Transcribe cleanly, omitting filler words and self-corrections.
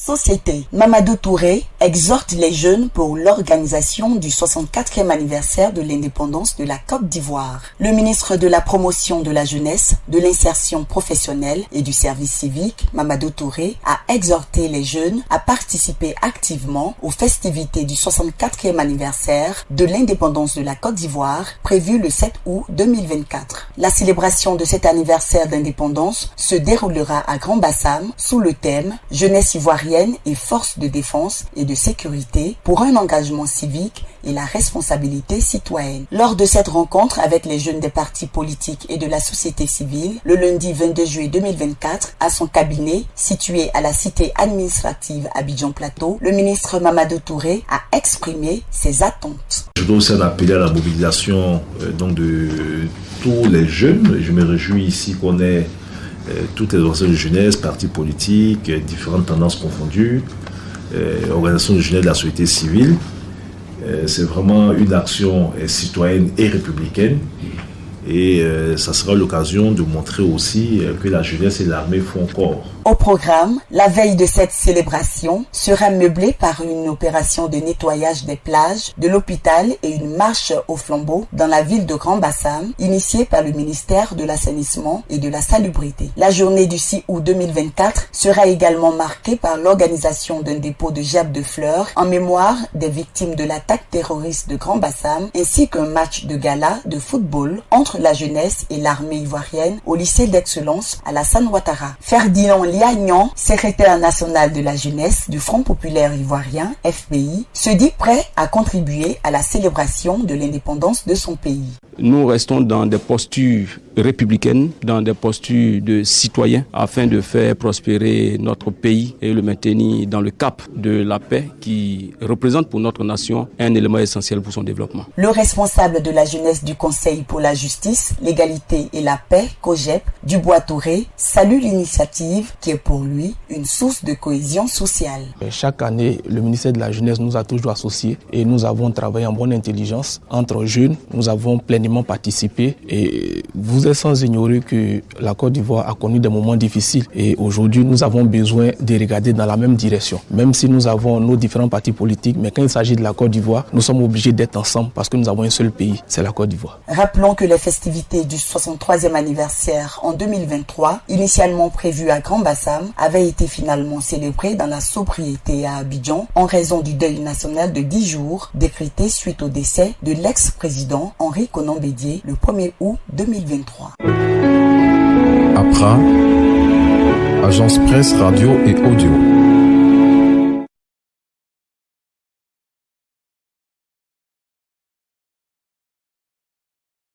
Société. Mamadou Touré exhorte les jeunes pour l'organisation du 64e anniversaire de l'indépendance de la Côte d'Ivoire. Le ministre de la Promotion de la Jeunesse, de l'Insertion professionnelle et du Service civique, Mamadou Touré, a exhorté les jeunes à participer activement aux festivités du 64e anniversaire de l'indépendance de la Côte d'Ivoire, prévu le 7 août 2024. La célébration de cet anniversaire d'indépendance se déroulera à Grand-Bassam sous le thème « Jeunesse ivoirienne et forces de défense et de sécurité pour un engagement civique et la responsabilité citoyenne ». Lors de cette rencontre avec les jeunes des partis politiques et de la société civile, le lundi 22 juillet 2024, à son cabinet, situé à la cité administrative Abidjan-Plateau, le ministre Mamadou Touré a exprimé ses attentes. Je dois aussi en appeler à la mobilisation de tous les jeunes. Je me réjouis ici qu'on ait toutes les organisations de jeunesse, partis politiques, différentes tendances confondues, organisations de jeunesse de la société civile. C'est vraiment une action citoyenne et républicaine. Et ça sera l'occasion de montrer aussi que la jeunesse et l'armée font corps. Au programme, la veille de cette célébration sera meublée par une opération de nettoyage des plages, de l'hôpital et une marche au flambeau dans la ville de Grand-Bassam, initiée par le ministère de l'Assainissement et de la Salubrité. La journée du 6 août 2024 sera également marquée par l'organisation d'un dépôt de gerbes de fleurs en mémoire des victimes de l'attaque terroriste de Grand-Bassam, ainsi qu'un match de gala de football entre la jeunesse et l'armée ivoirienne au lycée d'excellence Alassane Ouattara. Ferdinand Liagnan, secrétaire national de la jeunesse du Front populaire ivoirien, FPI, se dit prêt à contribuer à la célébration de l'indépendance de son pays. Nous restons dans des postures républicaines, dans des postures de citoyens, afin de faire prospérer notre pays et le maintenir dans le cap de la paix qui représente pour notre nation un élément essentiel pour son développement. Le responsable de la jeunesse du Conseil pour la justice, l'égalité et la paix, COJEP, Dubois Touré, salue l'initiative qui est pour lui une source de cohésion sociale. Chaque année, le ministère de la Jeunesse nous a toujours associés et nous avons travaillé en bonne intelligence entre jeunes. Nous avons pleinement participé et vous êtes sans ignorer que la Côte d'Ivoire a connu des moments difficiles et aujourd'hui nous avons besoin de regarder dans la même direction. Même si nous avons nos différents partis politiques, mais quand il s'agit de la Côte d'Ivoire, nous sommes obligés d'être ensemble parce que nous avons un seul pays, c'est la Côte d'Ivoire. Rappelons que les festivités du 63e anniversaire en 2023, initialement prévues à Grand-Bassam, avaient été finalement célébrées dans la sobriété à Abidjan en raison du deuil national de 10 jours décrété suite au décès de l'ex-président Henri Konan Bédié le 1er août 2023. APRA, Agence Presse Radio et Audio.